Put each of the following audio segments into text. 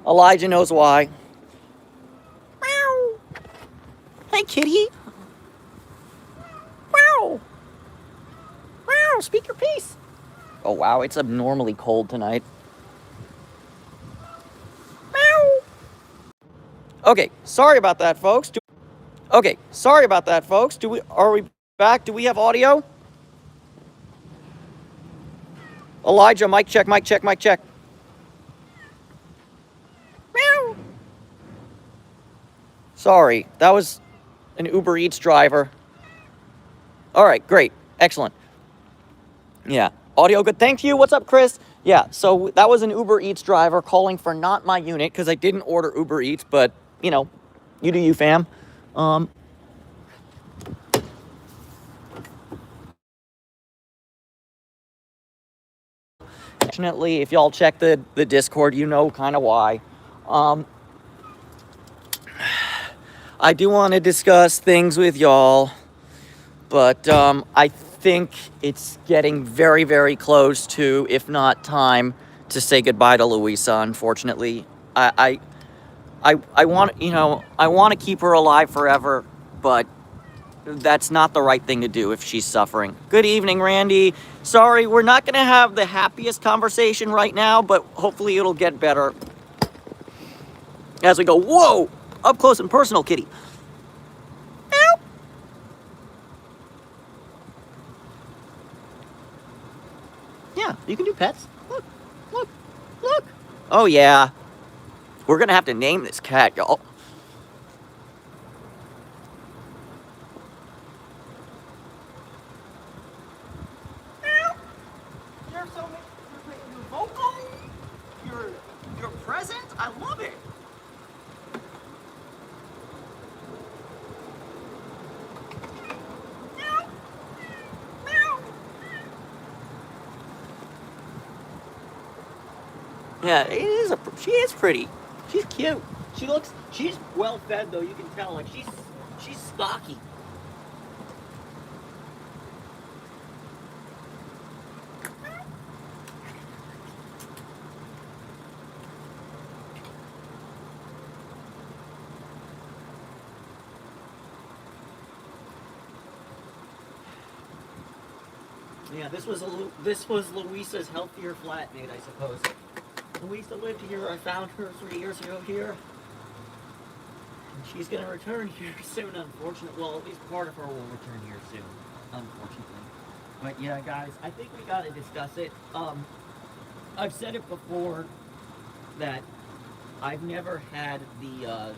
Elijah knows why. Meow. Hey, kitty. Meow. Meow. Speak your piece. Oh, wow. It's abnormally cold tonight. Meow. Okay. Sorry about that, folks. Okay. Sorry about that, folks. Are we back? Do we have audio? Elijah, mic check, mic check, mic check. Meow. Sorry. That was an Uber Eats driver. All right. Great. Excellent. Yeah. Audio good. Thank you. What's up, Chris? Yeah, so that was an Uber Eats driver calling for not my unit because I didn't order Uber Eats, but, you know, you do you, fam. Fortunately, if y'all check the Discord, you know kind of why. I do want to discuss things with y'all, but I think it's getting very, very close to, if not time, to say goodbye to Luisa, unfortunately. I want, I want to keep her alive forever, but that's not the right thing to do if she's suffering. Good evening, Randy. Sorry, we're not going to have the happiest conversation right now, but hopefully it'll get better as we go. Whoa! Up close and personal, kitty. Meow. Yeah, you can do pets. Look, look, look. Oh, yeah. We're going to have to name this cat, y'all. You're vocal. You're present. I love it. Meow. Meow. Yeah, she is pretty. She's cute. She's well fed though. You can tell. Like she's stocky. Yeah, this was Luisa's healthier flatmate, I suppose. Luisa lived here. I found her 3 years ago here. And she's gonna return here soon, unfortunately. Well, at least part of her will return here soon, unfortunately. But yeah, guys, I think we gotta discuss it. I've said it before that I've never had the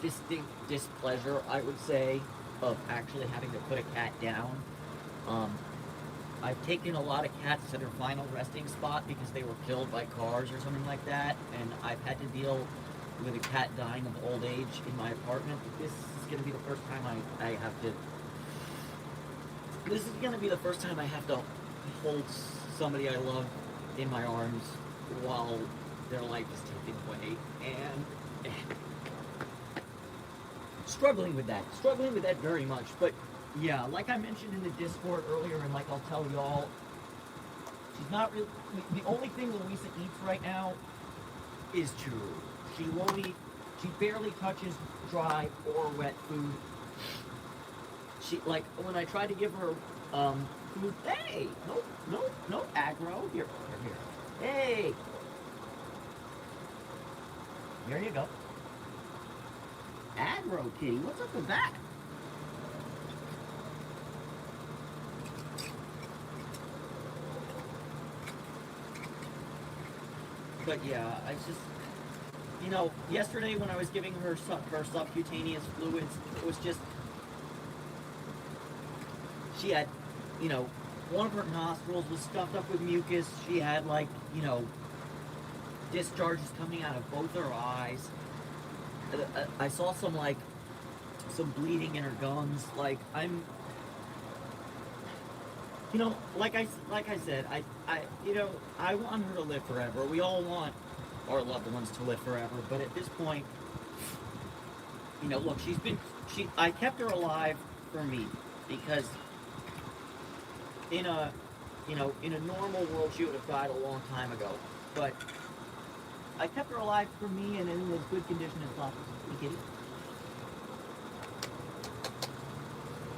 distinct displeasure, I would say, of actually having to put a cat down. Um, I've taken a lot of cats to their final resting spot because they were killed by cars or something like that, and I've had to deal with a cat dying of old age in my apartment. This is going to be the first time I have to. This is going to be the first time I have to hold somebody I love in my arms while their life is taken away, and struggling with that very much. But yeah, like I mentioned in the Discord earlier, and like I'll tell y'all, she's not really. The only thing Luisa eats right now is churu. She won't eat. She barely touches dry or wet food. She like when I try to give her food. Hey, no aggro. Here. Hey, there you go. Aggro kitty, what's up with that? But yeah, I just, yesterday when I was giving her her subcutaneous fluids, it was just, she had, one of her nostrils was stuffed up with mucus. She had discharges coming out of both her eyes. I saw some bleeding in her gums. Like like I said, I want her to live forever. We all want our loved ones to live forever. But at this point, look, I kept her alive for me because in a normal world she would have died a long time ago. But I kept her alive for me and in as good condition as possible. Hey, kitty.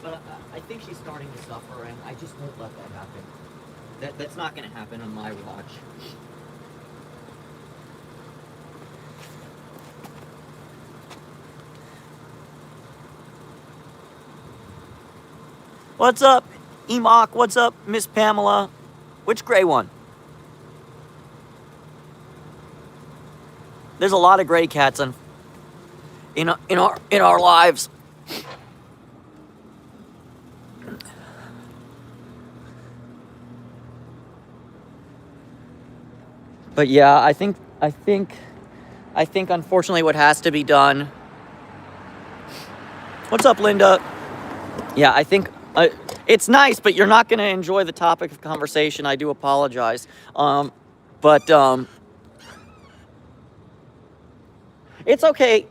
But I think she's starting to suffer, and I just won't let that happen. That's not going to happen on my watch. What's up, Emok? What's up, Miss Pamela? Which gray one? There's a lot of gray cats in our lives. But yeah, I think unfortunately what has to be done. What's up, Linda? Yeah, I think it's nice, but you're not going to enjoy the topic of conversation. I do apologize. But it's okay.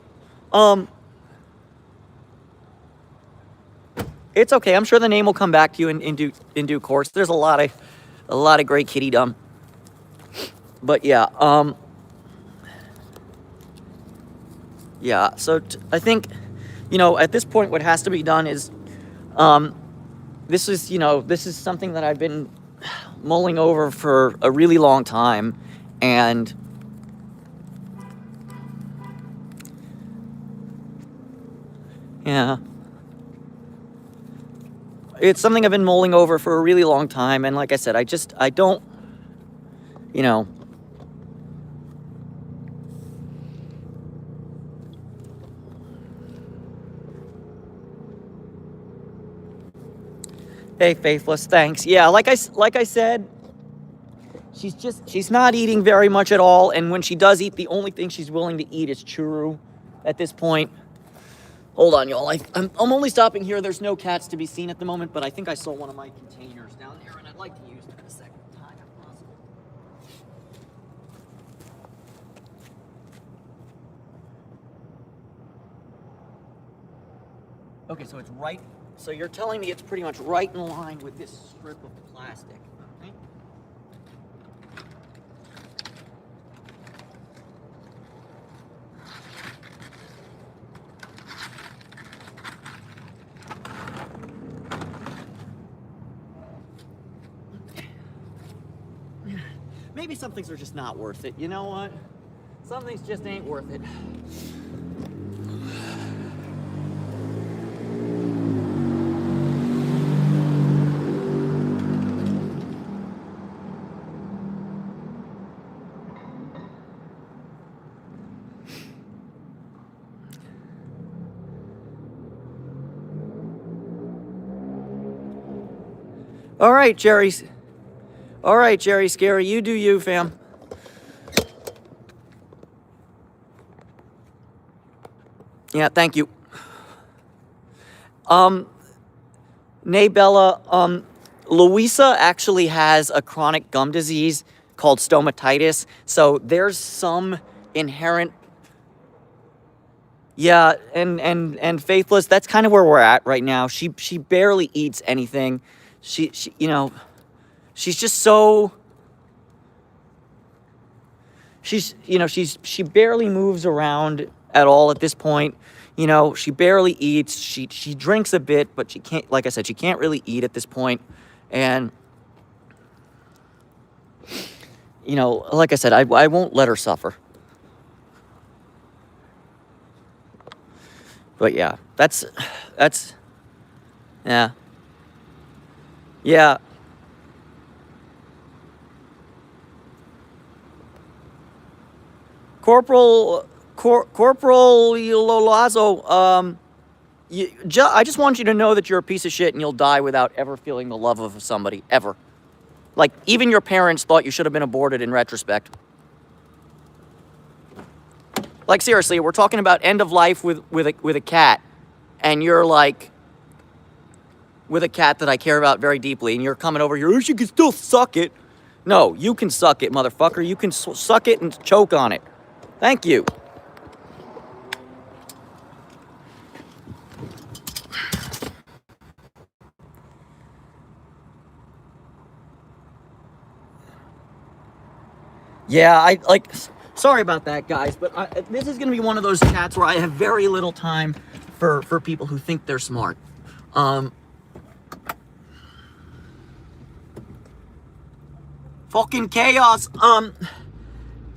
It's okay. I'm sure the name will come back to you in due course. There's a lot of great kittydom. But yeah, yeah. So I think, at this point, what has to be done is, this is something that I've been mulling over for a really long time, and yeah, it's something I've been mulling over for a really long time, and like I said, I don't, Hey, Faithless, thanks. Yeah, like I said, she's not eating very much at all, and when she does eat, the only thing she's willing to eat is churu at this point. Hold on, y'all. I'm only stopping here. There's no cats to be seen at the moment, but I think I saw one of my containers down there, and I'd like to use it a second time if possible. Okay, so it's right. So you're telling me it's pretty much right in line with this strip of plastic, right? Maybe some things are just not worth it. You know what? Some things just ain't worth it. All right, Jerry. All right, Jerry Scary, you do you, fam. Yeah, thank you. Bella, Luisa actually has a chronic gum disease called stomatitis, so there's some inherent. Yeah, and Faithless, that's kind of where we're at right now. She barely eats anything. She she's just so. She barely moves around at all at this point. She barely eats. She drinks a bit, but she can't. Like I said, she can't really eat at this point. And like I said, I won't let her suffer. But yeah, that's yeah. Yeah. Corporal Lolazo, I just want you to know that you're a piece of shit and you'll die without ever feeling the love of somebody, ever. Like, even your parents thought you should have been aborted in retrospect. Like, seriously, we're talking about end of life with a cat, and you're like, with a cat that I care about very deeply, and you're coming over here, oh, she can still suck it. No, you can suck it, motherfucker. You can suck it and choke on it. Thank you. Yeah, Sorry about that, guys, but this is going to be one of those chats where I have very little time for people who think they're smart. Fucking chaos.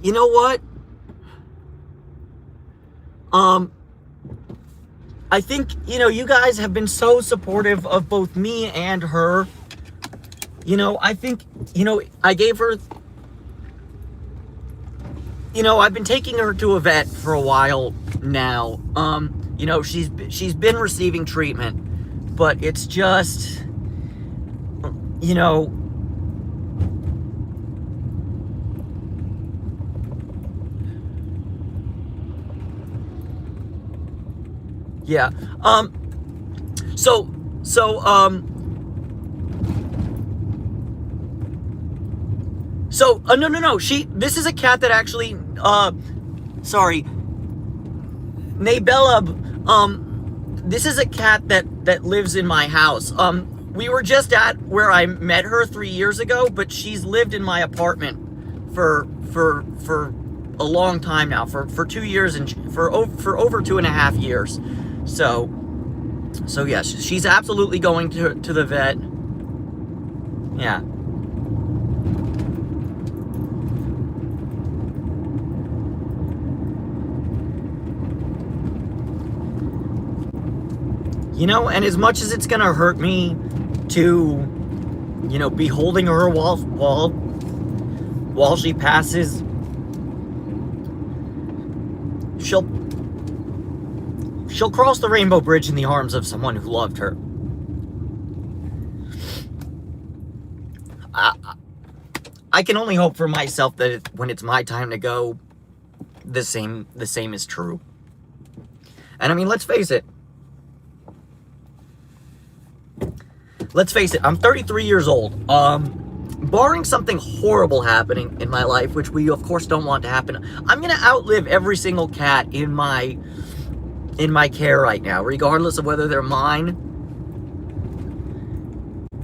You know what? I think, you know, you guys have been so supportive of both me and her. You know, I think, you know, I gave her, you know, I've been taking her to a vet for a while now. You know, she's been receiving treatment, but it's just, you know, yeah. So, no. This is a cat that actually, sorry. Naybella, this is a cat that lives in my house. We were just at where I met her 3 years ago, but she's lived in my apartment for a long time now, for 2 years and for over 2.5 years. So yes, she's absolutely going to the vet. Yeah. You know, and as much as it's gonna hurt me to, you know, be holding her while she passes, she'll cross the rainbow bridge in the arms of someone who loved her. I can only hope for myself that when it's my time to go, the same is true. And I mean, let's face it. I'm 33 years old. Barring something horrible happening in my life, which we of course don't want to happen, I'm gonna outlive every single cat in my care right now, regardless of whether they're mine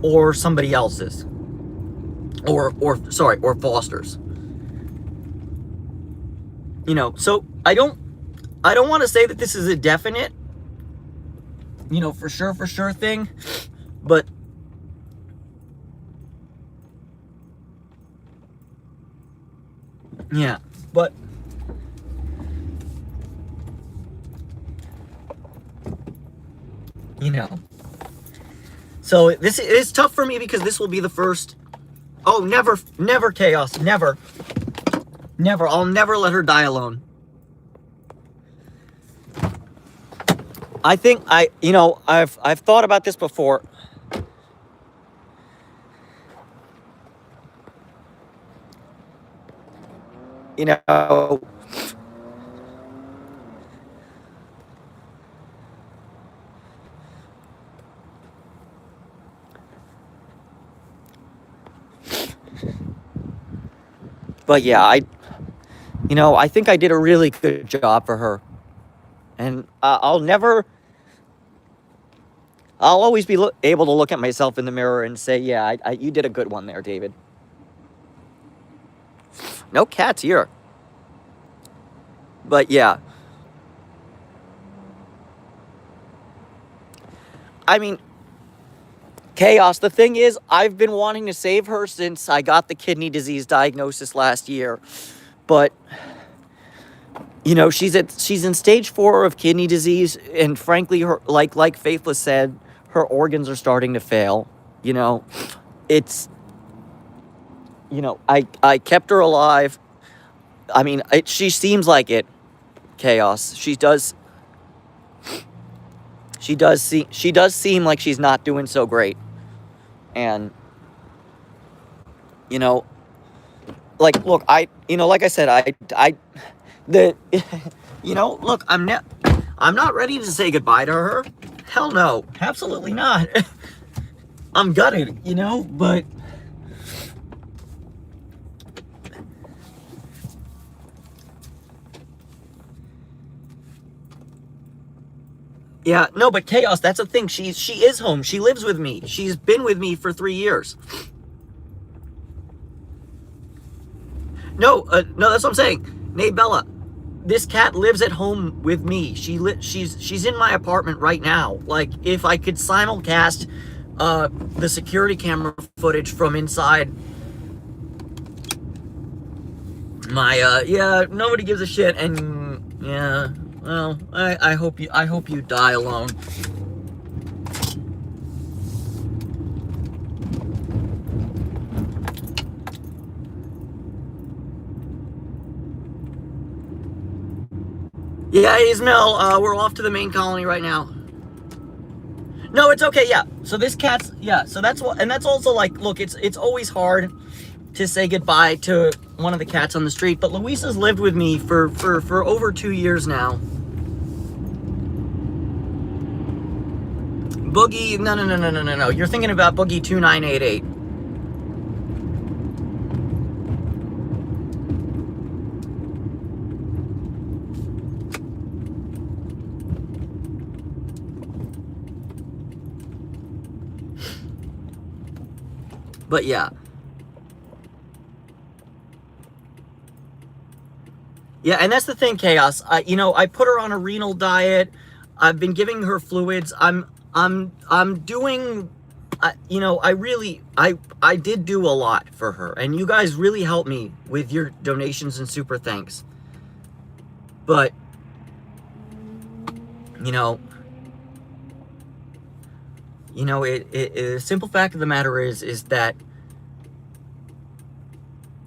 or somebody else's, or Foster's. You know, so I don't want to say that this is a definite, you know, for sure thing, but yeah, but you know, so this is tough for me because this will be the first. Oh, never chaos, never. I'll never let her die alone. I think you know, I've thought about this before. You know, but yeah, I think I did a really good job for her, and I'll always be able to look at myself in the mirror and say, yeah, you did a good one there, David. No cats here. But yeah. I mean, chaos. The thing is, I've been wanting to save her since I got the kidney disease diagnosis last year. But, you know, she's in stage 4 of kidney disease, and frankly, her like Faithless said, her organs are starting to fail. You know, it's, you know, I kept her alive. I mean, she seems like it. Chaos. She does seem like she's not doing so great. And, you know, like, look, like I said, you know, look, I'm not ready to say goodbye to her. Hell no, absolutely not. I'm gutted, you know, but yeah, no, but chaos, that's the thing. She is home. She lives with me. She's been with me for 3 years. No, that's what I'm saying. Nay, Bella, this cat lives at home with me. She's in my apartment right now. Like, if I could simulcast the security camera footage from inside my yeah, nobody gives a shit. And yeah, well, I hope you die alone. Yeah, Ismail, we're off to the main colony right now. No, it's okay, yeah. So this cat's, yeah, so that's what, and that's also like, look, it's always hard to say goodbye to one of the cats on the street, but Luisa's lived with me for over 2 years now. Boogie, no. You're thinking about Boogie 2988. But yeah. Yeah, and that's the thing, Chaos. I put her on a renal diet. I've been giving her fluids. I'm doing, I did do a lot for her, and you guys really helped me with your donations and super thanks. But, the simple fact of the matter is that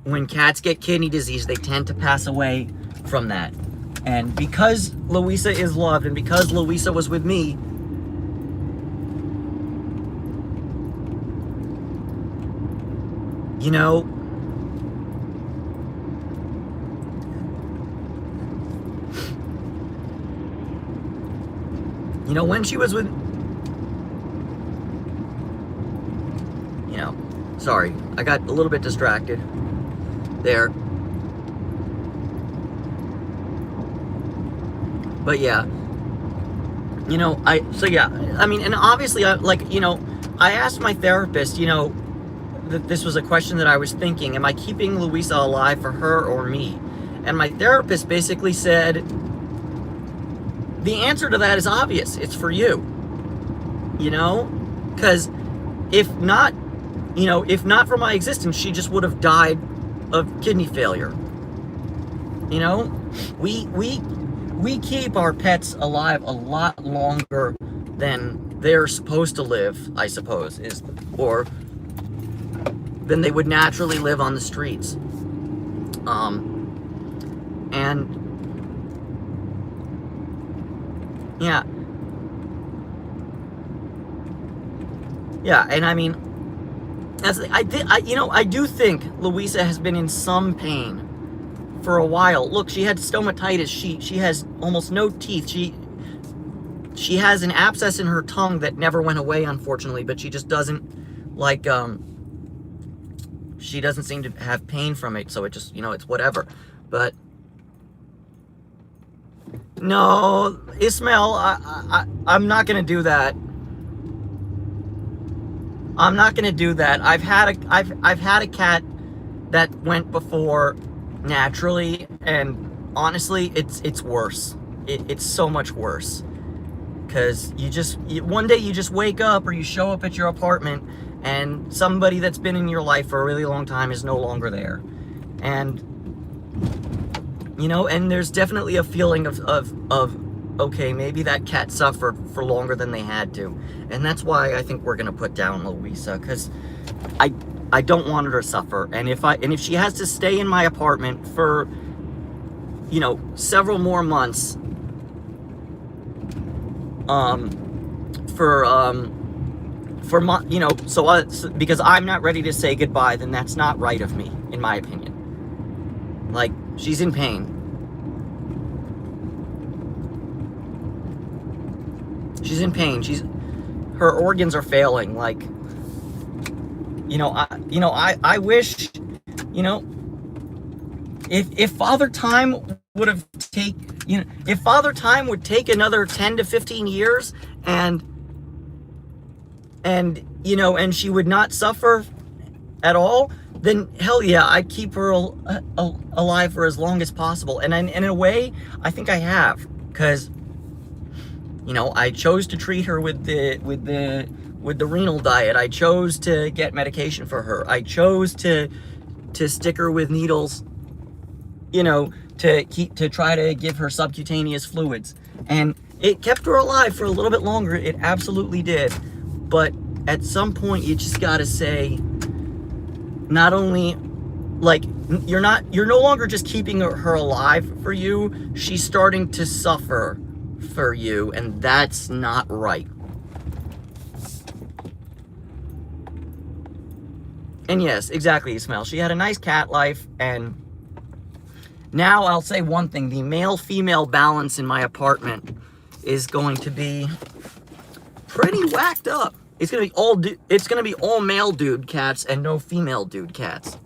when cats get kidney disease, they tend to pass away from that. And because Luisa is loved, and because Luisa was with me, when she was with, sorry, I got a little bit distracted there. But yeah, and obviously, I asked my therapist, that this was a question that I was thinking, am I keeping Luisa alive for her or me? And my therapist basically said, the answer to that is obvious. It's for you, because if not for my existence, she just would have died of kidney failure. We keep our pets alive a lot longer than they're supposed to live, I suppose, or than they would naturally live on the streets. And and I mean, I do think Luisa has been in some pain for a while. Look, she had stomatitis. She has almost no teeth. She has an abscess in her tongue that never went away, unfortunately, but she just doesn't she doesn't seem to have pain from it, so it just, it's whatever. But no, Ismail, I'm not gonna do that. I'm not gonna do that. I've had a cat that went before naturally, and honestly, it's worse. It's so much worse, because one day you just wake up, or you show up at your apartment, and somebody that's been in your life for a really long time is no longer there. And and there's definitely a feeling of okay, maybe that cat suffered for longer than they had to. And that's why I think we're gonna put down Luisa, because I don't want her to suffer. And if she has to stay in my apartment for several more months, because I'm not ready to say goodbye, then that's not right of me, in my opinion. Like, she's in pain. She's in pain. Her organs are failing. Like, I wish, if Father Time would have if Father Time would take another 10 to 15 years and she would not suffer at all, then hell yeah, I'd keep her alive for as long as possible. And in a way, I think I have, because you know, I chose to treat her with the renal diet. I chose to get medication for her. I chose to stick her with needles, you know, to try to give her subcutaneous fluids. And it kept her alive for a little bit longer. It absolutely did. But at some point you just gotta say, not only, like, you're no longer just keeping her alive for you, she's starting to suffer for you, and that's not right. And yes, exactly, Ismail. She had a nice cat life, and now I'll say one thing. The male-female balance in my apartment is going to be pretty whacked up. It's gonna be all male dude cats and no female dude cats.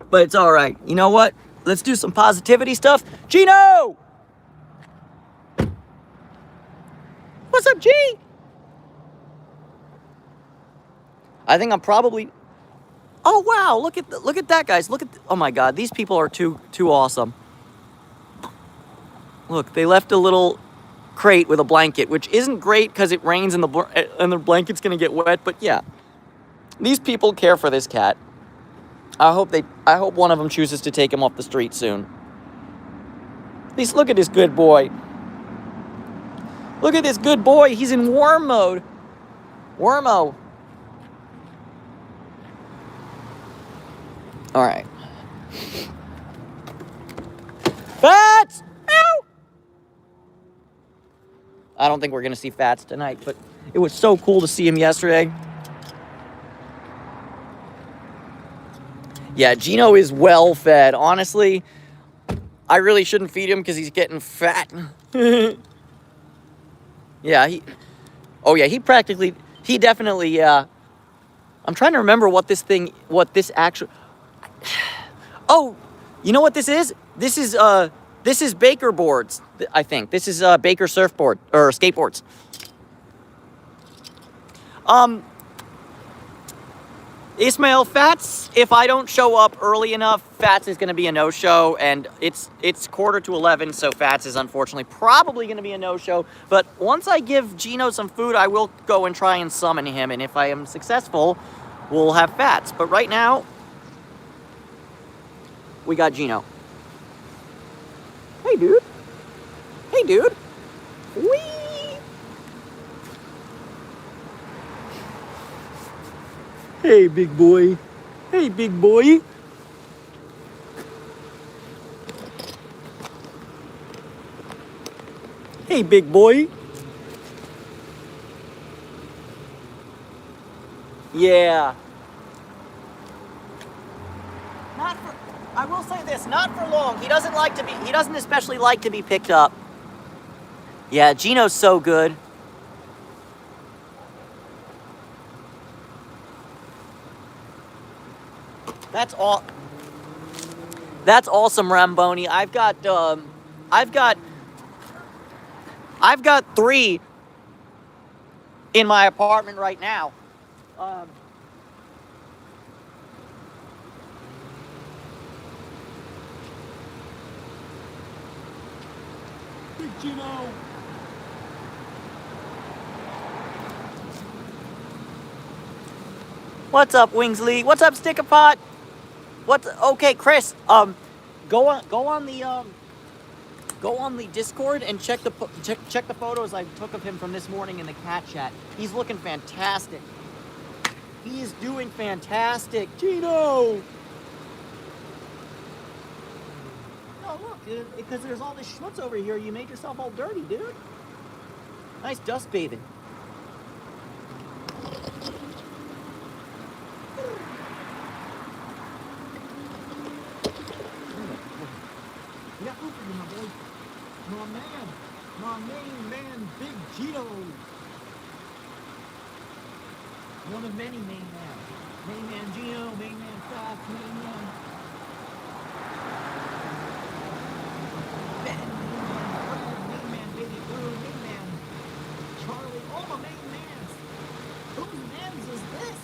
But it's all right. You know what? Let's do some positivity stuff. Gino! What's up, G? I think I'm probably... Oh, wow. Look at that, guys. Oh, my God. These people are too awesome. Look, they left a little crate with a blanket, which isn't great because it rains and the blanket's going to get wet. But, yeah. These people care for this cat. I hope one of them chooses to take him off the street soon. At least look at this good boy. Look at this good boy. He's in worm mode. Wormo. All right. Fats! Ow! I don't think we're going to see Fats tonight, but it was so cool to see him yesterday. Yeah, Gino is well fed. Honestly, I really shouldn't feed him because he's getting fat. Yeah, he definitely, yeah. I'm trying to remember what this actual... Oh, you know what this is? This is Baker boards, I think. This is Baker surfboard, or skateboards. Ismail, Fats, if I don't show up early enough, Fats is going to be a no-show, and it's 10:45, so Fats is unfortunately probably going to be a no-show. But once I give Gino some food, I will go and try and summon him, and if I am successful, we'll have Fats. But right now, we got Gino. Hey, dude. Hey, dude. Whee! Hey, big boy. Hey, big boy. Hey, big boy. Yeah. I will say this, not for long. He doesn't especially like to be picked up. Yeah, Gino's so good. That's awesome, Ramboni. I've got 3 in my apartment right now. Big Gino. What's up, Wingsley? What's up, Stickerpot? Okay, Chris? Go on the Discord and check the photos I took of him from this morning in the cat chat. He's looking fantastic. He is doing fantastic, Gino. Oh look, dude, because there's all this schmutz over here, you made yourself all dirty, dude. Nice dust bathing. Yeah, my boy. My main man, Big Gino. One of many main men. Main man Gino, main man Fats, main man. Ben, main man Baby Blue, main man Charlie, all my main mans. Whose mans is this?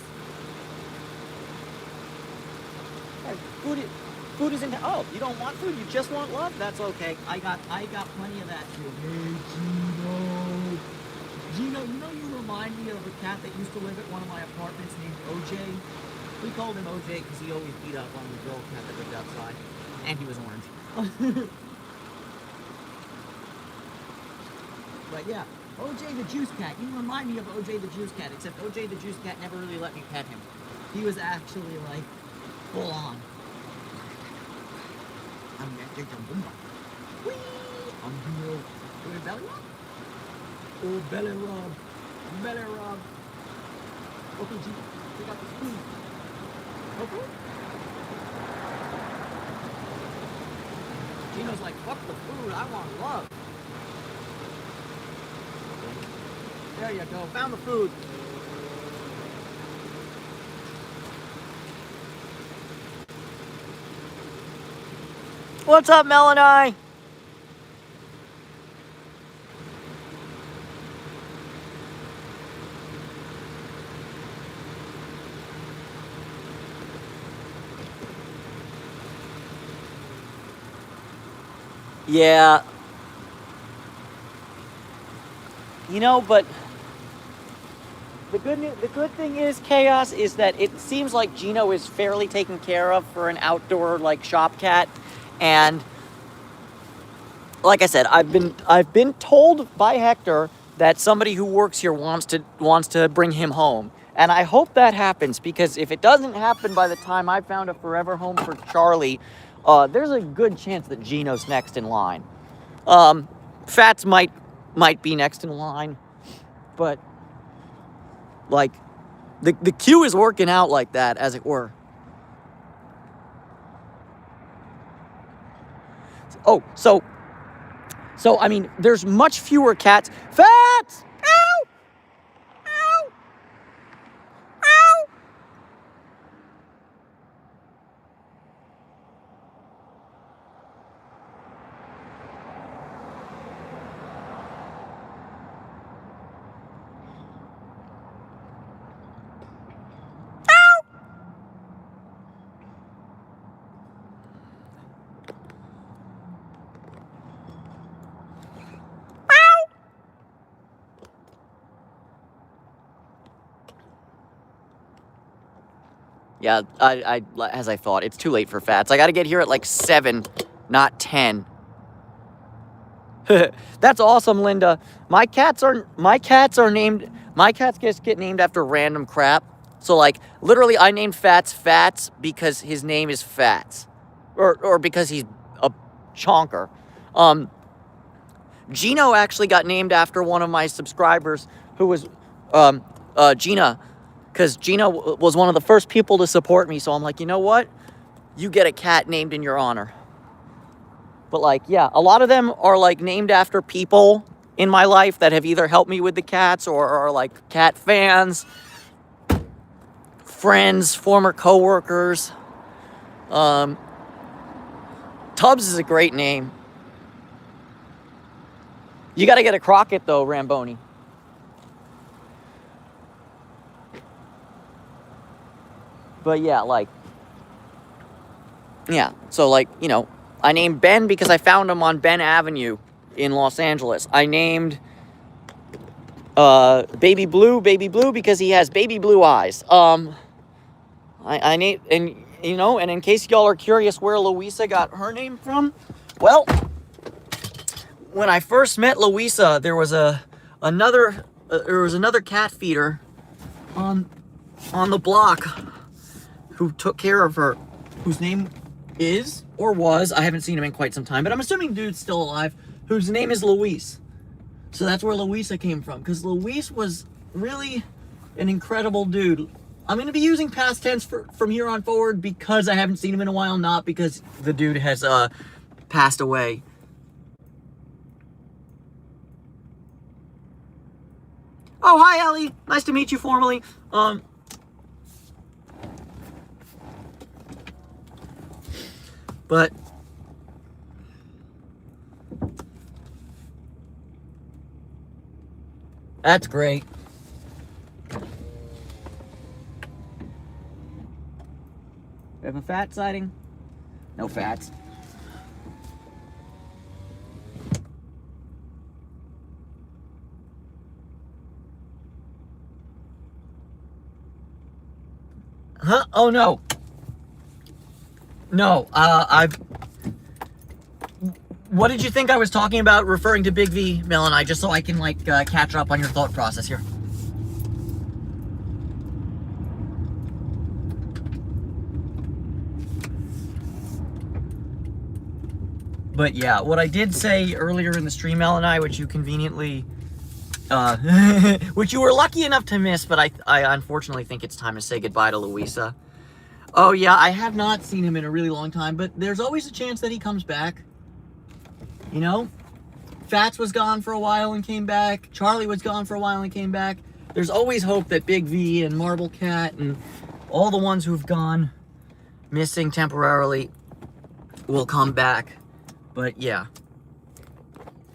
food is in. Oh, you don't want food? You just want love? That's okay. I got plenty of that too. Hey, Gino. Gino, you remind me of a cat that used to live at one of my apartments named OJ. We called him OJ because he always beat up on the girl cat that lived outside, and he was orange. But yeah, OJ the Juice Cat. You remind me of OJ the Juice Cat, except OJ the Juice Cat never really let me pet him. He was actually like full on. I'm Whee! I'm Gino. Belly rub? Oh, belly rub. Belly rub. Okay, Gino, pick up the food. Okay? Gino's like, fuck the food, I want love. There you go, found the food. What's up, Melanie? Yeah. But the good thing is, Chaos, is that it seems like Gino is fairly taken care of for an outdoor like shop cat, and like I said, I've been told by Hector that somebody who works here wants to bring him home, and I hope that happens, because if it doesn't happen by the time I found a forever home for Charlie, there's a good chance that Gino's next in line. Fats might be next in line, but like the queue is working out like that, as it were. Oh, so I mean, there's much fewer cats. Fats! Ow! Ow! Ow! Yeah, I as I thought, it's too late for Fats. I got to get here at like 7, not 10. That's awesome, Linda. My cats just get named after random crap. So like literally I named Fats because his name is Fats. Or because he's a chonker. Gino actually got named after one of my subscribers who was Gina, because Gina was one of the first people to support me. So I'm like, you know what? You get a cat named in your honor. But like, yeah, a lot of them are like named after people in my life that have either helped me with the cats or are like cat fans, friends, former coworkers. Tubbs is a great name. You got to get a Crockett though, Ramboni. But yeah, like, yeah, so like, I named Ben because I found him on Ben Avenue in Los Angeles. I named Baby Blue because he has baby blue eyes. I named, and in case y'all are curious where Luisa got her name from, well, when I first met Luisa, there was another cat feeder on the block who took care of her, whose name is, or was, I haven't seen him in quite some time, but I'm assuming dude's still alive, whose name is Luis. So that's where Luisa came from, because Luis was really an incredible dude. I'm going to be using past tense from here on forward because I haven't seen him in a while, not because the dude has passed away. Oh, hi, Ellie. Nice to meet you formally. But that's great. We have a fat sighting. No fats. Huh? Oh no. No, what did you think I was talking about referring to Big V, Mel and I, just so I can, like, catch up on your thought process here? But yeah, what I did say earlier in the stream, Mel and I, which you conveniently, which you were lucky enough to miss, but I unfortunately think it's time to say goodbye to Luisa. Oh yeah, I have not seen him in a really long time, but there's always a chance that he comes back. You know? Fats was gone for a while and came back. Charlie was gone for a while and came back. There's always hope that Big V and Marble Cat and all the ones who've gone missing temporarily will come back. But yeah.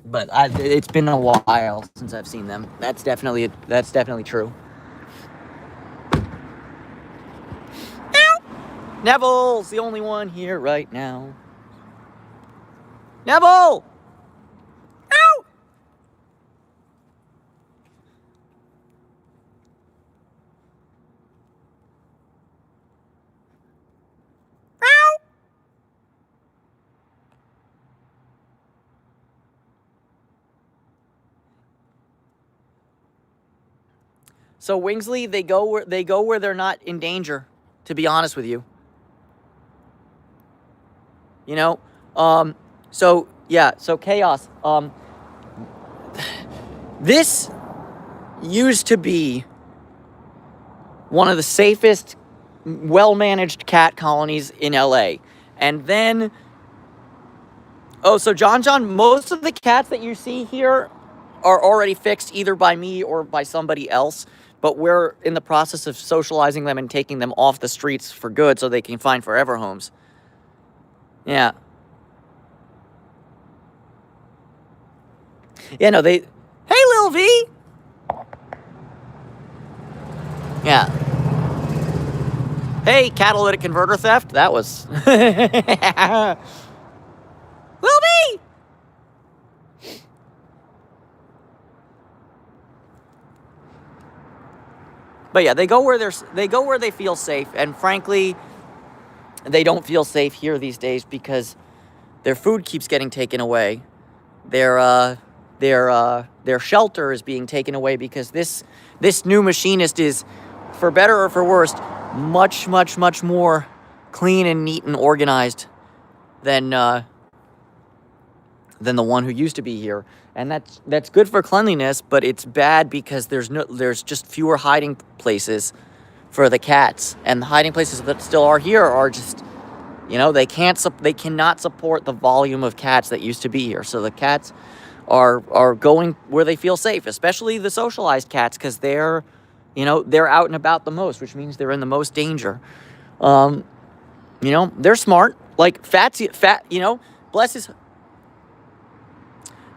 But it's been a while since I've seen them. That's definitely true. Neville's the only one here right now. Neville! Ow! Ow! So Wingsley, they go where they're not in danger, to be honest with you. You know? So Chaos. This used to be one of the safest, well-managed cat colonies in LA. And then, so John, most of the cats that you see here are already fixed either by me or by somebody else. But we're in the process of socializing them and taking them off the streets for good so they can find forever homes. Yeah. Yeah, no, hey, Lil V! Yeah. Hey, catalytic converter theft. That was... Lil V! But yeah, they go where they feel safe, and frankly, they don't feel safe here these days because their food keeps getting taken away. Their shelter is being taken away because this new machinist is, for better or for worse, much more clean and neat and organized than the one who used to be here. And that's good for cleanliness, but it's bad because there's just fewer hiding places for the cats, and the hiding places that still are here are just, you know, they cannot support the volume of cats that used to be here. So the cats are going where they feel safe, especially the socialized cats, because they're out and about the most, which means they're in the most danger. You know, they're smart. Like Fat, you know, bless his.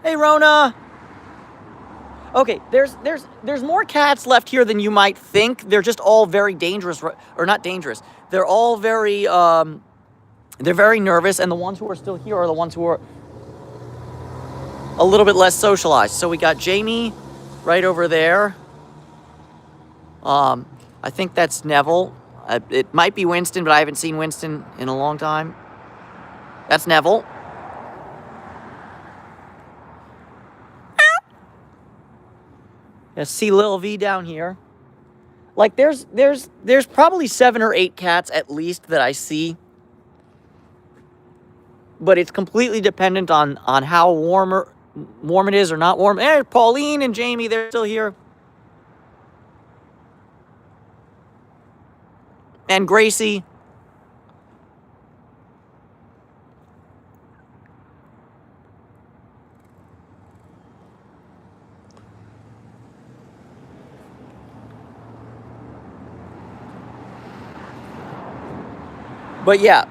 Hey, Rona. Okay, there's more cats left here than you might think. They're just all very dangerous, or not dangerous. They're all very they're very nervous, and the ones who are still here are the ones who are a little bit less socialized. So we got Jamie right over there. I think that's Neville. It might be Winston, but I haven't seen Winston in a long time. That's Neville. Yeah, see Lil V down here. Like there's probably 7 or 8 cats at least that I see. But it's completely dependent on how warm it is or not warm. Hey, Pauline and Jamie, they're still here. And Gracie. But yeah.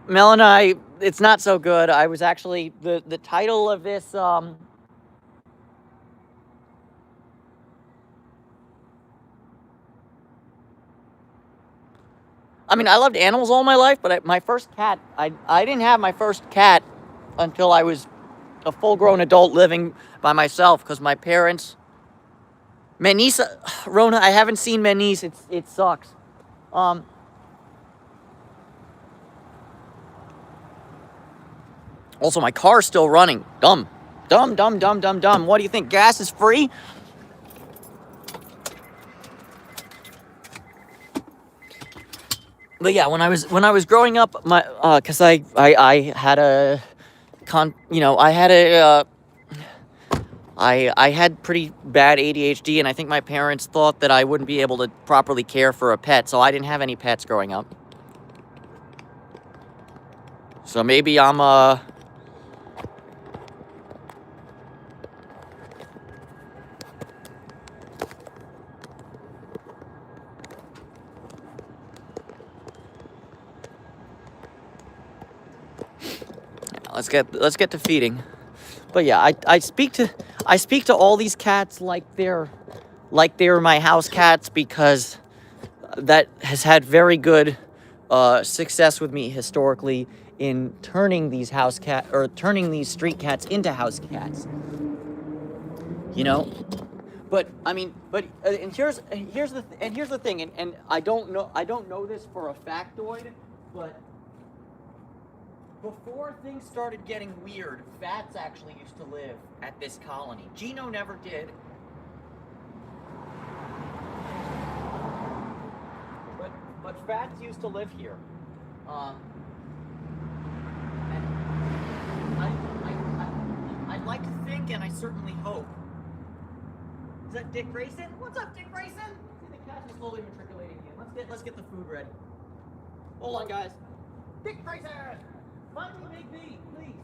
Mel and I, it's not so good. I was actually, the title of this, I mean, I loved animals all my life, but my first cat, I didn't have my first cat until I was a full-grown adult living by myself, because my parents, Manisa, Rona, I haven't seen Manise. It sucks. Also, my car's still running. Dumb. Dumb, dumb, dumb, dumb, dumb. What do you think? Gas is free? But yeah, when I was growing up, my cause I had a I had pretty bad ADHD, and I think my parents thought that I wouldn't be able to properly care for a pet, so I didn't have any pets growing up. So maybe I'm let's get to feeding. But yeah, I speak to all these cats like they're my house cats, because that has had very good success with me historically in turning these turning these street cats into house cats. You know? But I mean, and here's the thing, and I don't know this for a factoid, but before things started getting weird, Fats actually used to live at this colony. Gino never did. But Fats used to live here. And I'd like to think, and I certainly hope. Is that Dick Grayson? What's up, Dick Grayson? See, the cats are slowly matriculating in. Let's get the food ready. Hold on, guys. Dick Grayson! Find me Big B, please.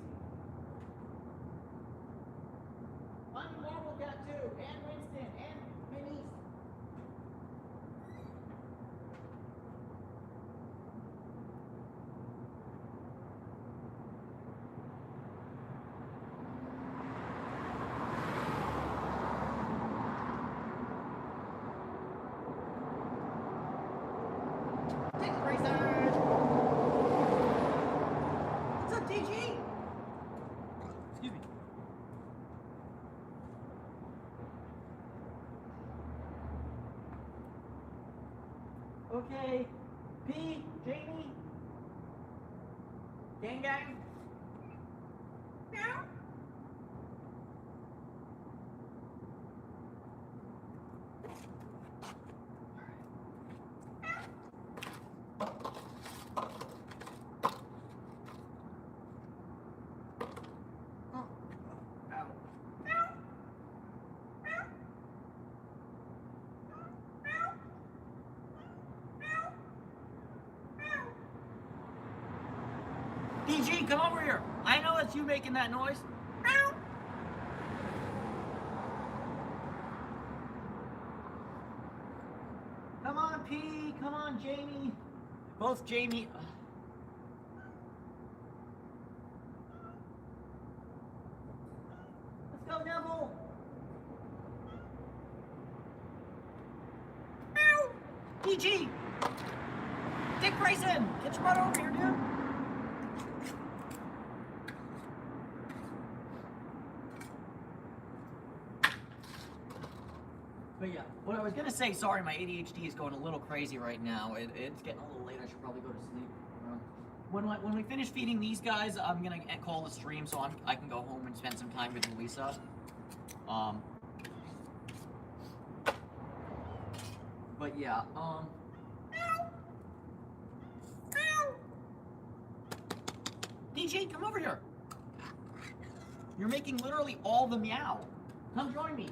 Find me Marble Cat too, and Winston, and Minnie. Dick Grayson! DG? Excuse me. Okay. P, Jamie. Gang gang. Meow. DG, come over here. I know it's you making that noise. Meow. Come on, P. Come on, Jamie. Both Jamie. Let's go, Neville. Meow. DG. Dick Grayson. Get your butt over here, dude. But yeah, what I was gonna say, sorry, my ADHD is going a little crazy right now. It's getting a little late. I should probably go to sleep. When we finish feeding these guys, I'm gonna call the stream so I can go home and spend some time with Luisa. But yeah, DJ, come over here. You're making literally all the meow. Come join me.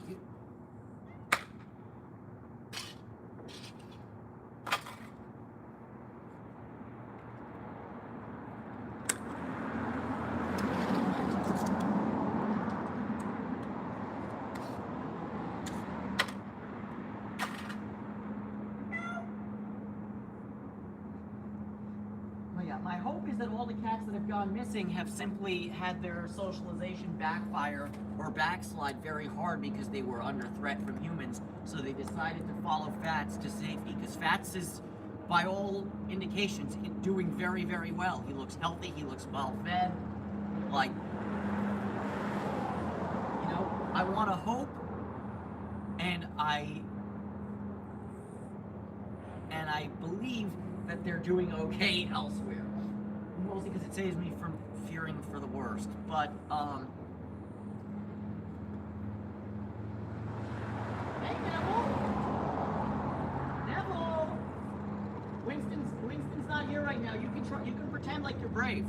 My hope is that all the cats that have gone missing have simply had their socialization backfire or backslide very hard because they were under threat from humans. So they decided to follow Fats to safety, because Fats is by all indications, doing very, very well. He looks healthy. He looks well fed. Like, you know, I want to hope, and I believe that they're doing okay elsewhere. Mostly because it saves me from fearing for the worst. But hey, Neville, Winston's not here right now. You can pretend like you're brave.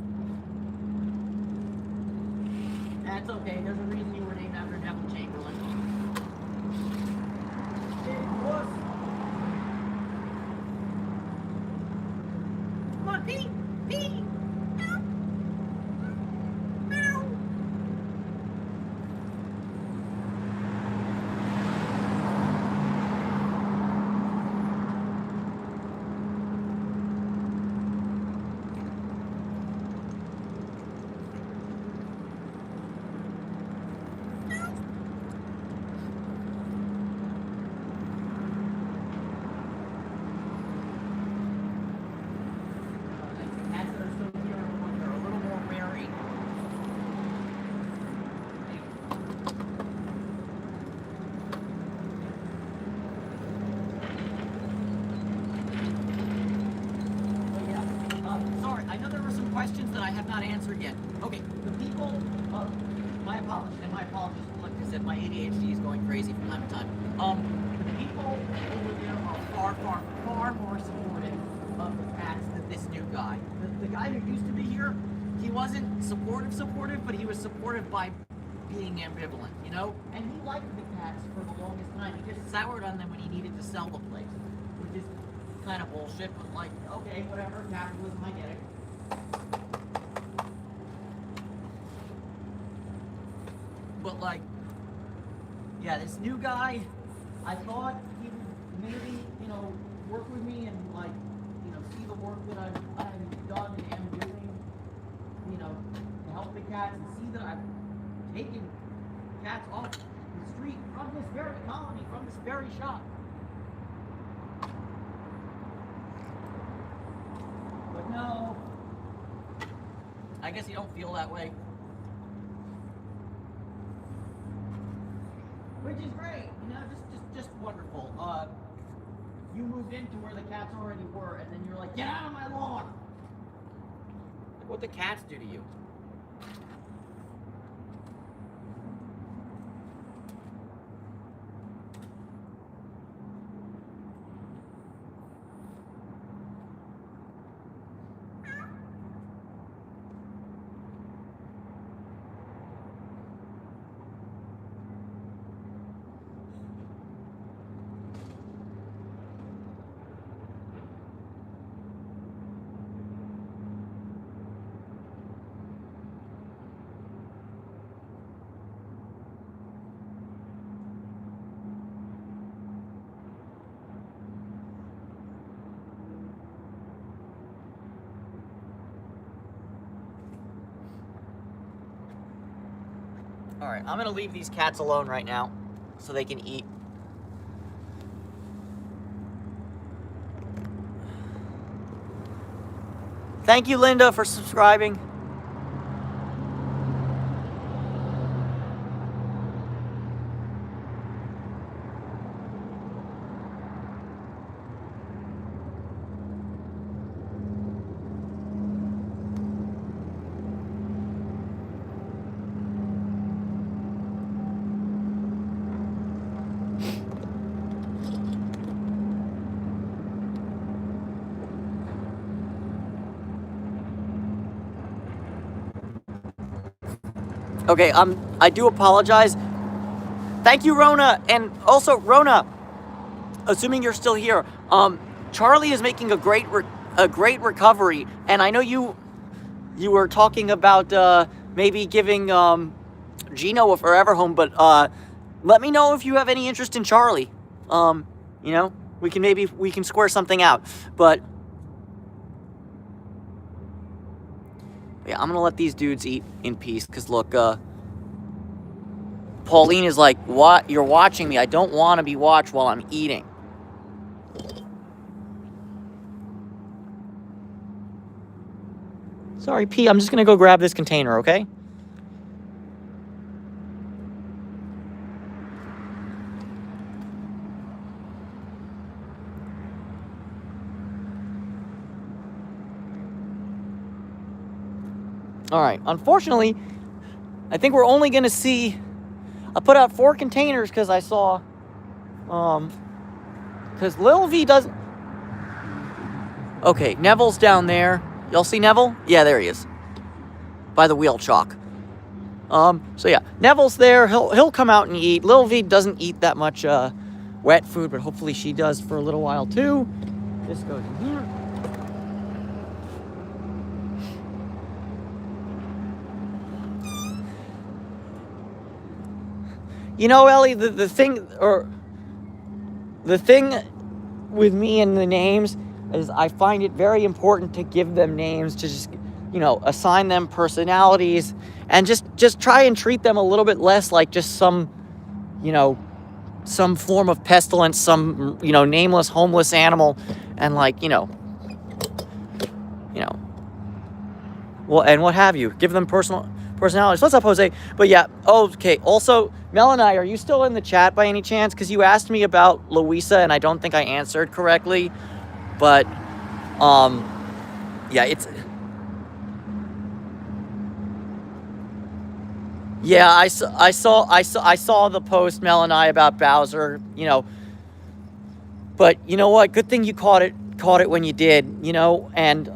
That's okay. There's a reason you were named after Neville Chamberlain. Come on, Pete! Pete! Ow! Ow! Questions that I have not answered yet. Okay, the people, my apologies, like I said, my ADHD is going crazy from time to time. The people over there are far more supportive of the cats than this new guy. The guy who used to be here, he wasn't supportive, but he was supportive by being ambivalent, you know? And he liked the cats for the longest time. He just soured on them when he needed to sell the place, which is kind of bullshit, but like, okay, whatever, capitalism, I get it. But like, yeah, this new guy, I thought he would maybe, you know, work with me and like, you know, see the work that I've done and am doing, you know, to help the cats and see that I've taken cats off the street from this very colony, from this very shop. But no, I guess you don't feel that way. Which is great, you know, just wonderful. You moved into where the cats already were, and then you're like, get out of my lawn! Like what the cats do to you. Alright, I'm gonna leave these cats alone right now so they can eat. Thank you, Linda, for subscribing. Okay, I do apologize. Thank you, Rona, and also Rona, assuming you're still here, Charlie is making a great recovery, and I know you were talking about maybe giving Gino a forever home, but let me know if you have any interest in Charlie. You know, we can square something out, but yeah, I'm gonna let these dudes eat in peace, because look, Pauline is like, what? You're watching me. I don't want to be watched while I'm eating. Sorry, P, I'm just gonna go grab this container, okay? All right, unfortunately, I think we're only gonna see, I put out 4 containers because I saw, because Lil V doesn't, okay, Neville's down there. Y'all see Neville? Yeah, there he is. By the wheel chalk. So yeah, Neville's there. He'll come out and eat. Lil V doesn't eat that much wet food, but hopefully she does for a little while too. This goes in here. You know, Ellie, the thing with me and the names is I find it very important to give them names, to just, you know, assign them personalities, and just try and treat them a little bit less like just some, you know, some form of pestilence, some, you know, nameless, homeless animal, and like, you know, well, and what have you. Give them personalities. What's up, Jose? But yeah, okay. Also, Mel and I, are you still in the chat by any chance? Because you asked me about Luisa, and I don't think I answered correctly. But, yeah, it's... Yeah, I saw the post, Mel and I, about Bowser, you know. But you know what? Good thing you caught it when you did, you know. And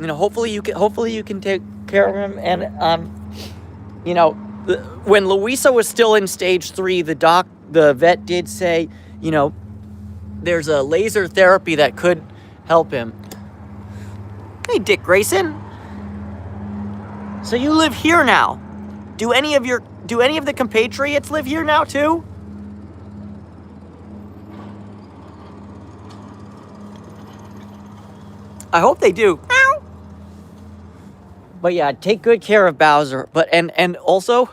you know, hopefully you can take care of him. And you know, when Luisa was still in stage 3, the vet did say, you know, there's a laser therapy that could help him. Hey, Dick Grayson. So you live here now? Do any of the compatriots live here now too? I hope they do. Ow. But yeah, take good care of Bowser. But and also,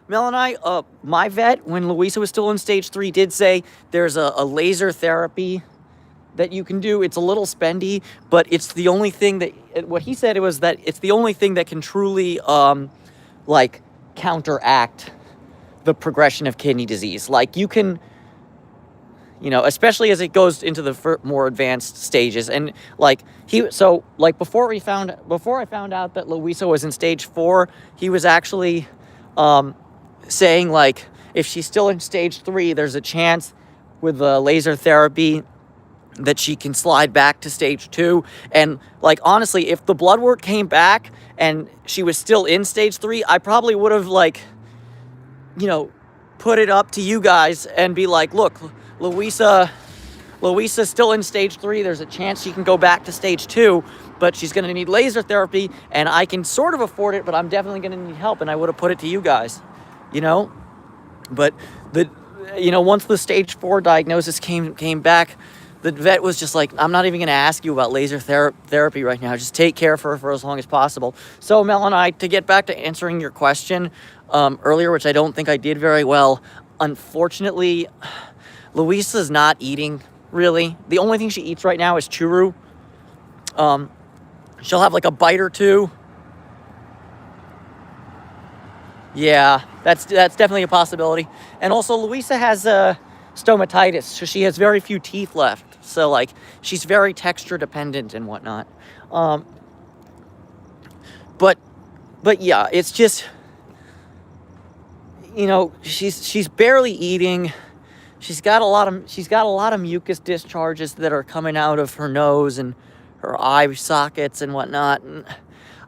Mel and I, my vet, when Luisa was still in stage 3, did say there's a laser therapy that you can do. It's a little spendy, but it's the only thing that, what he said, it was that it's the only thing that can truly, like, counteract the progression of kidney disease. Like, you can, you know, especially as it goes into the more advanced stages. And like before I found out that Luisa was in stage 4, he was actually saying, like, if she's still in stage 3, there's a chance with the laser therapy that she can slide back to stage 2. And like, honestly, if the blood work came back and she was still in stage 3, I probably would have, like, you know, put it up to you guys and be like, look, Luisa's still in stage 3. There's a chance she can go back to stage 2, but she's going to need laser therapy, and I can sort of afford it, but I'm definitely going to need help, and I would have put it to you guys, you know? But you know, once the stage 4 diagnosis came back, the vet was just like, I'm not even going to ask you about laser therapy right now. Just take care of her for as long as possible. So Mel and I, to get back to answering your question earlier, which I don't think I did very well, unfortunately, Luisa's not eating, really. The only thing she eats right now is churu. She'll have like a bite or two. Yeah, that's definitely a possibility. And also, Luisa has stomatitis, so she has very few teeth left. So, like, she's very texture dependent and whatnot. But yeah, it's just, you know, she's barely eating. She's got a lot of mucus discharges that are coming out of her nose and her eye sockets and whatnot. And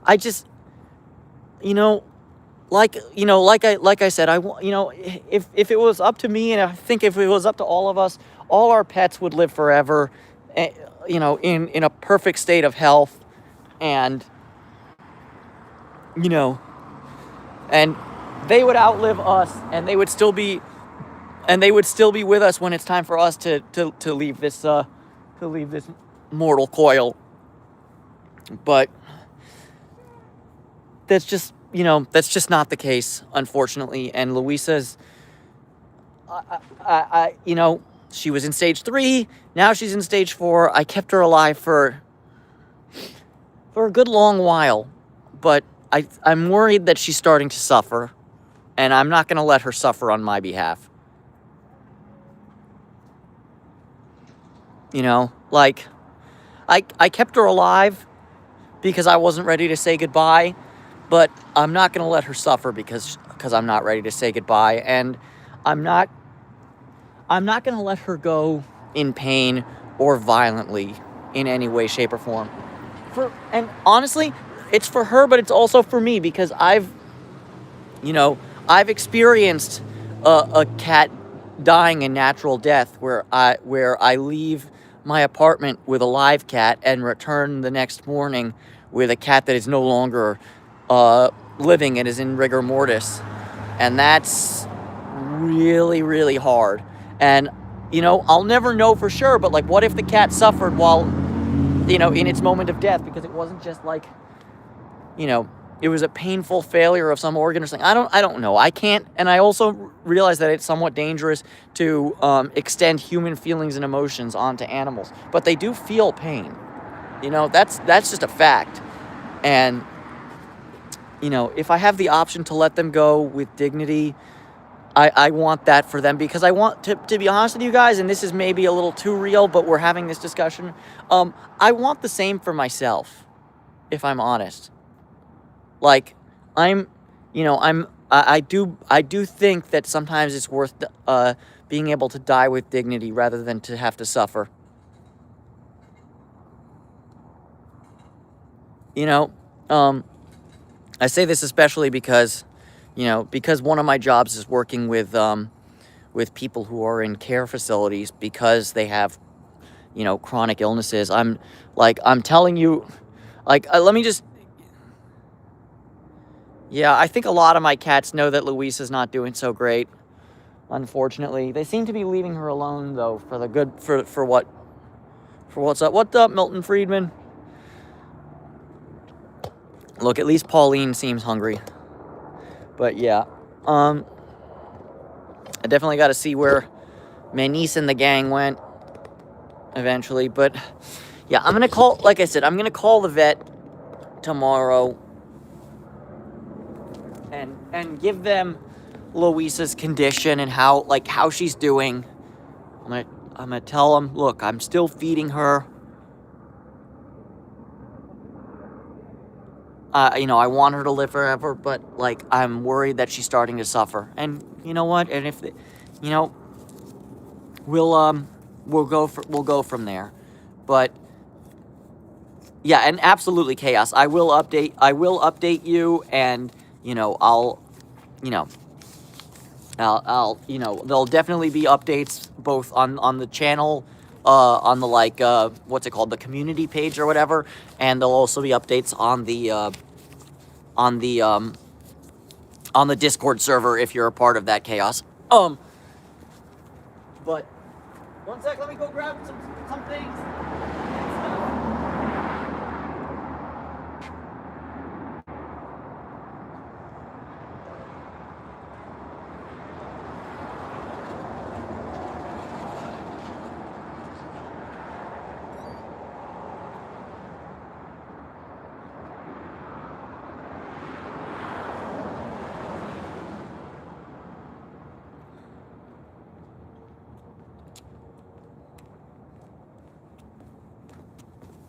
I just, you know, like I said, you know, if it was up to me, and I think if it was up to all of us, all our pets would live forever, you know, in a perfect state of health, and, you know, and they would outlive us, and they would still be with us when it's time for us to leave this mortal coil. But that's just, you know, that's just not the case, unfortunately. And Luisa's, you know, she was in stage 3. Now she's in stage 4. I kept her alive for for a good long while, but I'm worried that she's starting to suffer, and I'm not going to let her suffer on my behalf. You know, like, I kept her alive because I wasn't ready to say goodbye, but I'm not going to let her suffer because I'm not ready to say goodbye, and I'm not going to let her go in pain or violently in any way, shape, or form. And honestly, it's for her, but it's also for me, because I've experienced a cat dying a natural death where I leave my apartment with a live cat and return the next morning with a cat that is no longer living and is in rigor mortis. And that's really, really hard. And, I'll never know for sure, but, like, what if the cat suffered while, in its moment of death, because it wasn't just, like, it was a painful failure of some organ or something. I don't know. I can't, and I also realize that it's somewhat dangerous to extend human feelings and emotions onto animals. But they do feel pain. That's just a fact. And, if I have the option to let them go with dignity, I want that for them, because I want to be honest with you guys, and this is maybe a little too real, but we're having this discussion. I want the same for myself, if I'm honest. Like, I do think that sometimes it's worth being able to die with dignity rather than to have to suffer. I say this especially because one of my jobs is working with people who are in care facilities because they have, chronic illnesses. I'm telling you, let me just. Yeah, I think a lot of my cats know that Luisa's not doing so great. Unfortunately, they seem to be leaving her alone, though, for the good, for what's up. What's up, Milton Friedman? Look, at least Pauline seems hungry. But yeah, I definitely got to see where my niece and the gang went eventually. But yeah, I'm gonna call. Like I said, I'm gonna call the vet tomorrow and give them Luisa's condition and how she's doing. I'm gonna tell them, look, I'm still feeding her. I want her to live forever, but, I'm worried that she's starting to suffer. And you know what? And if, we'll go from there. But yeah, and absolutely chaos. I will update you, and you know, there'll definitely be updates both on the channel, on the what's it called, the community page or whatever, and there'll also be updates on on the um the Discord server if you're a part of that chaos. But one sec, let me go grab some things.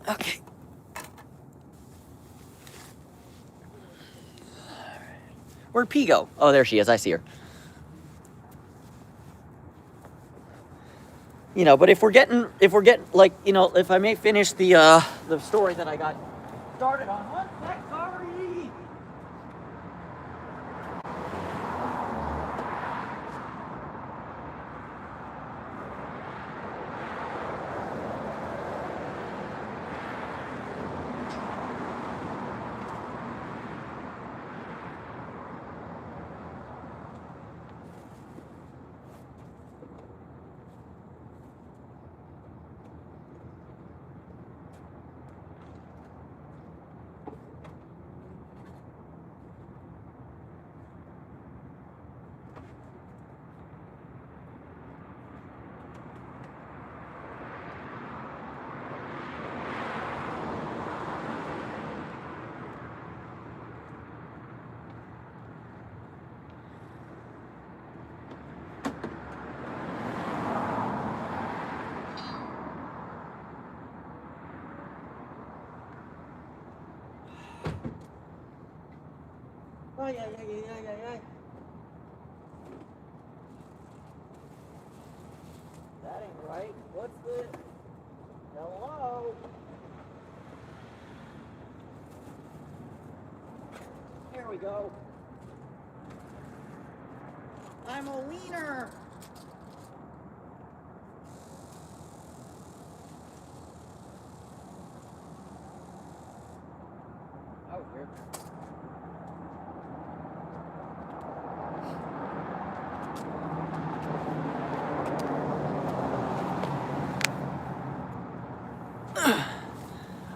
Okay. Where'd P go? Oh, there she is. I see her. But if we're getting if I may finish the story that I got started on. One sec, sorry. Ay, ay, ay, ay, ay, ay, ay. That ain't right. What's the... Hello? Here we go. I'm a wiener. That was weird.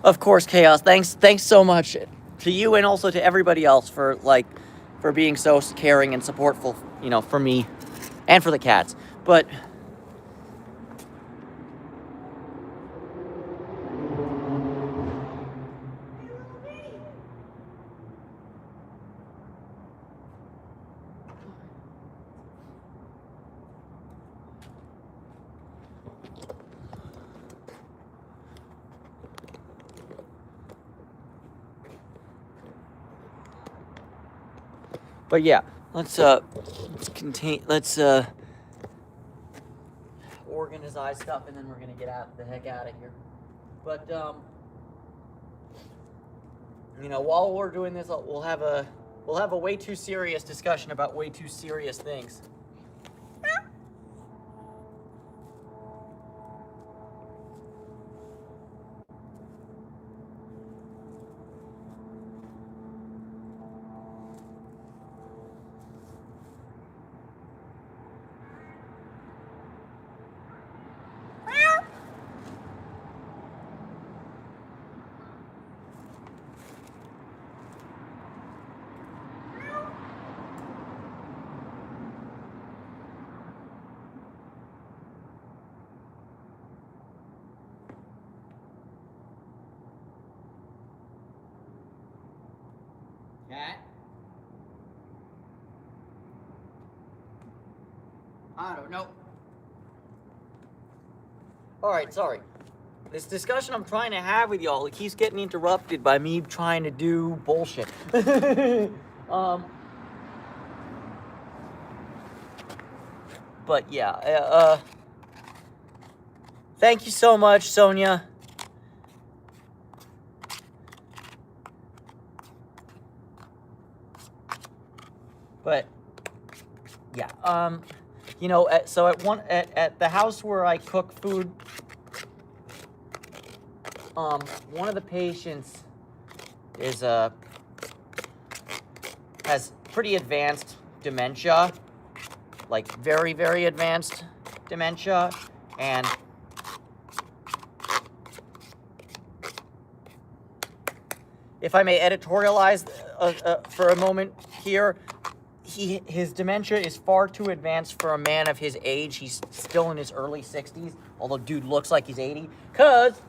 Of course, Chaos. Thanks so much to you and also to everybody else for being so caring and supportful, you know, for me and for the cats. But yeah, let's organize stuff and then we're gonna get the heck out of here. But you know, while we're doing this, we'll have a way too serious discussion about way too serious things. Cat? I don't know. Alright, sorry. This discussion I'm trying to have with y'all, it keeps getting interrupted by me trying to do bullshit. But yeah, thank you so much, Sonia. But yeah, you know, so at the house where I cook food, one of the patients is has pretty advanced dementia, like very, very advanced dementia, and if I may editorialize for a moment here, his dementia is far too advanced for a man of his age. He's still in his early 60s, although dude looks like he's 80, because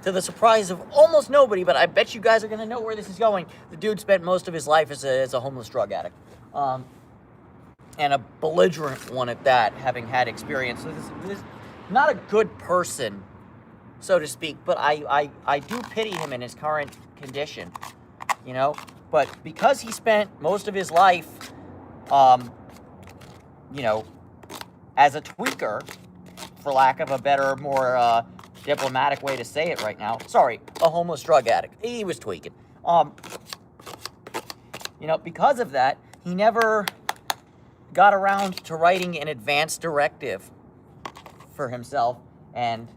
to the surprise of almost nobody, but I bet you guys are going to know where this is going, the dude spent most of his life as a homeless drug addict. And a belligerent one at that, having had experience. So this is not a good person, so to speak, but I do pity him in his current condition, you know? But because he spent most of his life, you know, as a tweaker, for lack of a better, more diplomatic way to say it right now. Sorry, a homeless drug addict. He was tweaking. You know, because of that, he never got around to writing an advance directive for himself. And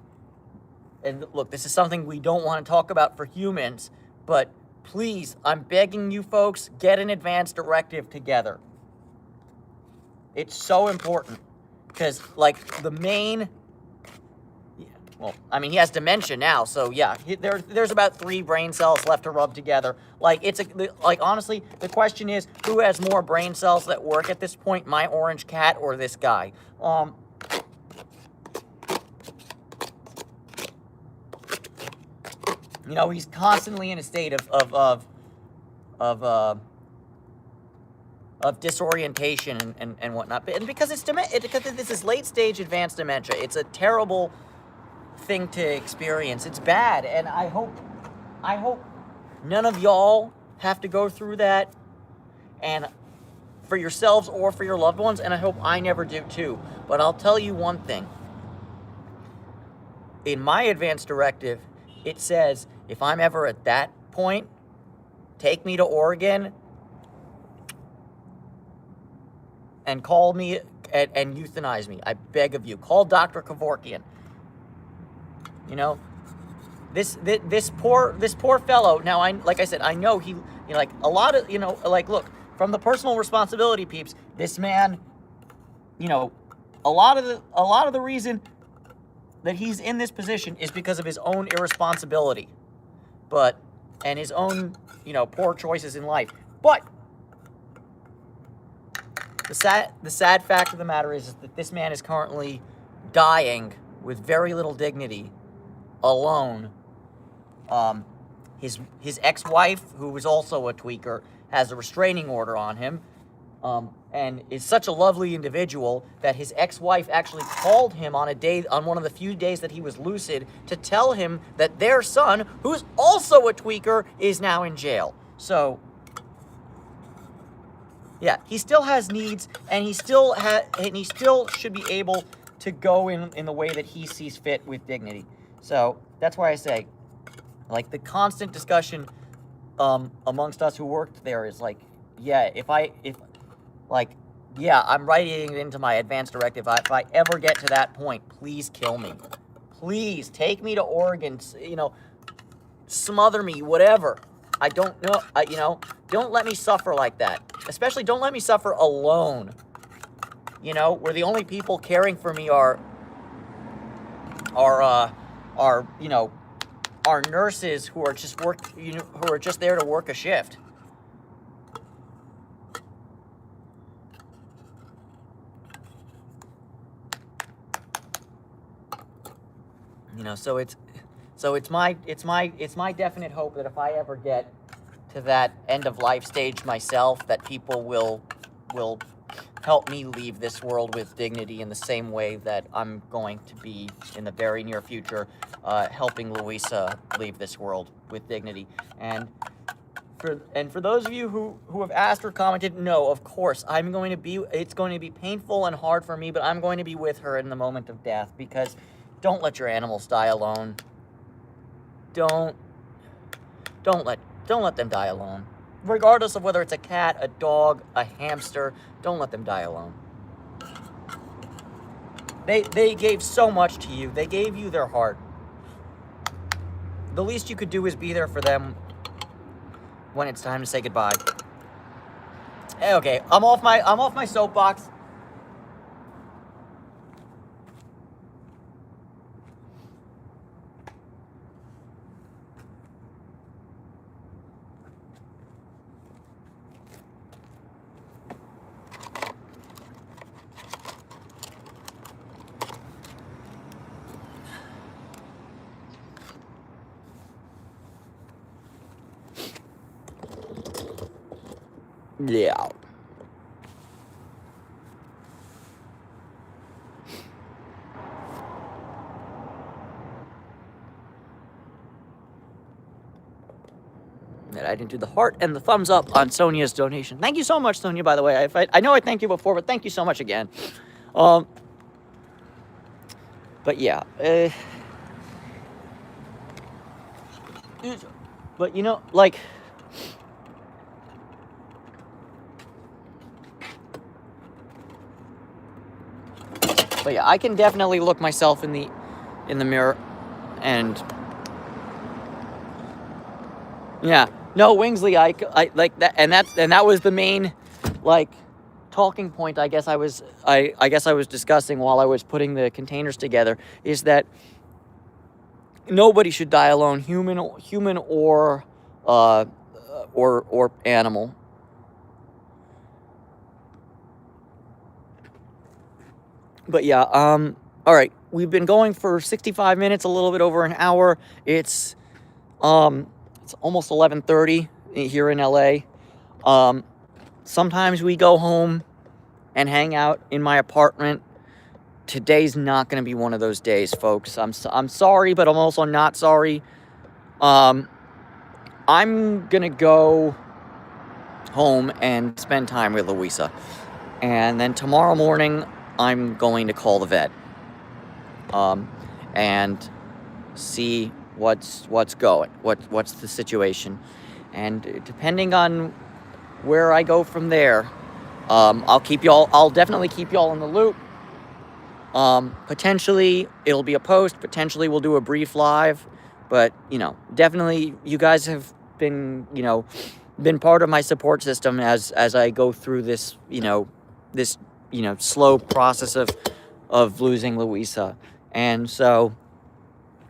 look, this is something we don't want to talk about for humans, but please, I'm begging you folks, get an advance directive together. It's so important. Because, like, the main... Well, I mean, he has dementia now, so yeah, there's about 3 brain cells left to rub together. Like, honestly, the question is, who has more brain cells that work at this point, my orange cat or this guy? You know, he's constantly in a state of disorientation and whatnot. And because because this is late stage advanced dementia, it's a terrible thing to experience. It's bad, and I hope none of y'all have to go through that. and for yourselves or for your loved ones, and I hope I never do too. But I'll tell you one thing. In my advance directive, it says if I'm ever at that point, take me to Oregon and call me and euthanize me. I beg of you. Call Dr. Kevorkian. You know, this poor fellow. Now, like I said, I know he, like a lot of, like, look, from the personal responsibility peeps, this man, a lot of the reason that he's in this position is because of his own irresponsibility, and his own, poor choices in life. But the sad fact of the matter is that this man is currently dying with very little dignity, alone. His ex-wife, who is also a tweaker, has a restraining order on him, and is such a lovely individual that his ex-wife actually called him on one of the few days that he was lucid, to tell him that their son, who's also a tweaker, is now in jail. So, yeah, he still has needs, and he still should be able to go in the way that he sees fit with dignity. So that's why I say, like, the constant discussion amongst us who worked there is like, yeah, I'm writing it into my advance directive. If I ever get to that point, please kill me. Please take me to Oregon. Smother me, whatever. I don't know. Don't let me suffer like that. Especially don't let me suffer alone. Where the only people caring for me are nurses who are just there to work a shift. So it's my definite hope that if I ever get to that end of life stage myself, that people will help me leave this world with dignity in the same way that I'm going to be in the very near future helping Luisa leave this world with dignity. And for those of you who have asked or commented, no, of course, it's going to be painful and hard for me, but I'm going to be with her in the moment of death, because don't let your animals die alone. Don't let them die alone. Regardless of whether it's a cat, a dog, a hamster, don't let them die alone. They gave so much to you. They gave you their heart. The least you could do is be there for them when it's time to say goodbye. Okay, I'm off my soapbox. Yeah. That I didn't do the heart and the thumbs up on Sonia's donation. Thank you so much, Sonia, by the way. I know I thanked you before, but thank you so much again. But yeah. But, like... But yeah, I can definitely look myself in the mirror, and yeah, no, Wingsley, I like that, and that was the main, like, talking point. I guess I was discussing while I was putting the containers together, is that nobody should die alone, human or animal. But yeah, all right. We've been going for 65 minutes, a little bit over an hour. It's almost 11:30 here in LA. Sometimes we go home and hang out in my apartment. Today's not going to be one of those days, folks. I'm sorry, but I'm also not sorry. I'm going to go home and spend time with Luisa. And then tomorrow morning, I'm going to call the vet and see what's the situation. And depending on where I go from there, I'll definitely keep y'all in the loop. Potentially it'll be a post, potentially we'll do a brief live, but definitely you guys have been, been part of my support system as I go through this, this, slow process of losing Luisa. And so,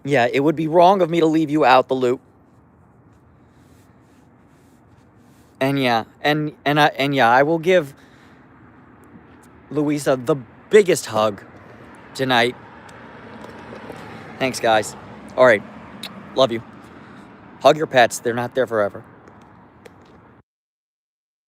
yeah, it would be wrong of me to leave you out the loop. And yeah, I will give Luisa the biggest hug tonight. Thanks, guys. All right. Love you. Hug your pets. They're not there forever.